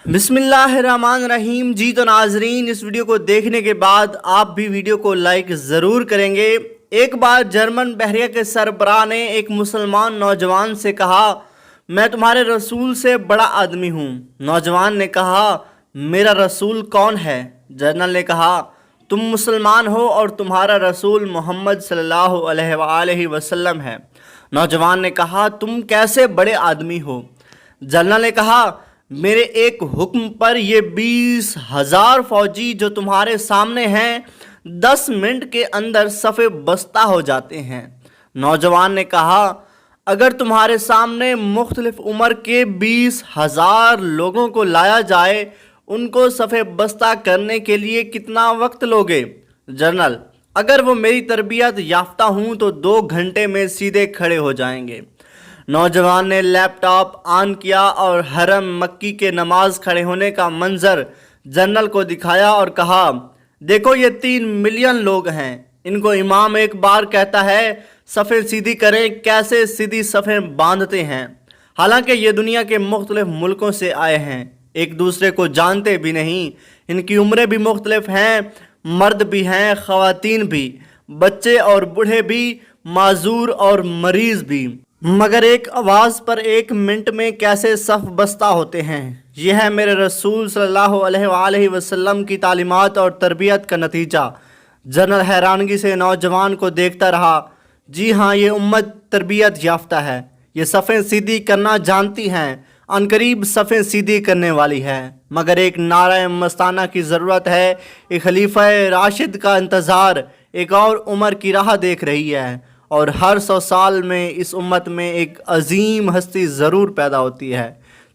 बिस्मिल्लाहिर्रहमानिर्रहीम। जी तो नाजरीन, इस वीडियो को देखने के बाद आप भी वीडियो को लाइक ज़रूर करेंगे। एक बार जर्मन बहरिया के सरबराह ने एक मुसलमान नौजवान से कहा, मैं तुम्हारे रसूल से बड़ा आदमी हूँ। नौजवान ने कहा, मेरा रसूल कौन है? जनरल ने कहा, तुम मुसलमान हो और तुम्हारा रसूल मोहम्मद सल्लल्लाहु अलैहि वसल्लम है। नौजवान ने कहा, तुम कैसे बड़े आदमी हो? जनरल ने कहा, मेरे एक हुक्म पर ये 20,000 फौजी जो तुम्हारे सामने हैं 10 मिनट के अंदर सफ़े बस्ता हो जाते हैं। नौजवान ने कहा, अगर तुम्हारे सामने मुख्तलिफ उम्र के 20,000 लोगों को लाया जाए, उनको सफ़े बस्ता करने के लिए कितना वक्त लोगे? जनरल, अगर वो मेरी तरबियत याफ्ता हूँ तो 2 घंटे में सीधे खड़े हो जाएंगे। नौजवान ने लैपटॉप ऑन किया और हरम मक्की के नमाज खड़े होने का मंजर जनरल को दिखाया और कहा, देखो ये 3 मिलियन लोग हैं। इनको इमाम एक बार कहता है सफ़े सीधी करें, कैसे सीधी सफ़ें बांधते हैं। हालांकि ये दुनिया के मुख्तलिफ मुल्कों से आए हैं, एक दूसरे को जानते भी नहीं। इनकी उम्रें भी मुख्तलिफ हैं, मर्द भी हैं, ख़वातीन भी, बच्चे और बूढ़े भी, माजूर और मरीज़ भी, मगर एक आवाज़ पर 1 मिनट में कैसे सफ़ बस्ता होते हैं। यह है मेरे रसूल सल्लल्लाहु अलैहि वसल्लम की तालीमात और तरबियत का नतीजा। जनरल हैरानगी से नौजवान को देखता रहा। जी हाँ, ये उम्मत तरबियत याफ्ता है, ये सफ़ें सीधी करना जानती हैं, अनकरीब सफ़ें सीधी करने वाली है। मगर एक नारा मस्ताना की ज़रूरत है, एक खलीफा राशिद का इंतज़ार, एक और उम्र की राह देख रही है। और हर 100 साल में इस उम्मत में एक अजीम हस्ती ज़रूर पैदा होती है।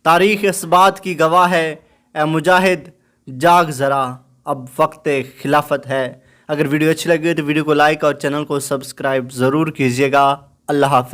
तारीख़ इस बात की गवाह है। ए मुजाहिद, जाग ज़रा, अब वक्त खिलाफत है। अगर वीडियो अच्छी लगी तो वीडियो को लाइक और चैनल को सब्सक्राइब ज़रूर कीजिएगा। अल्लाह हाफ़िज़।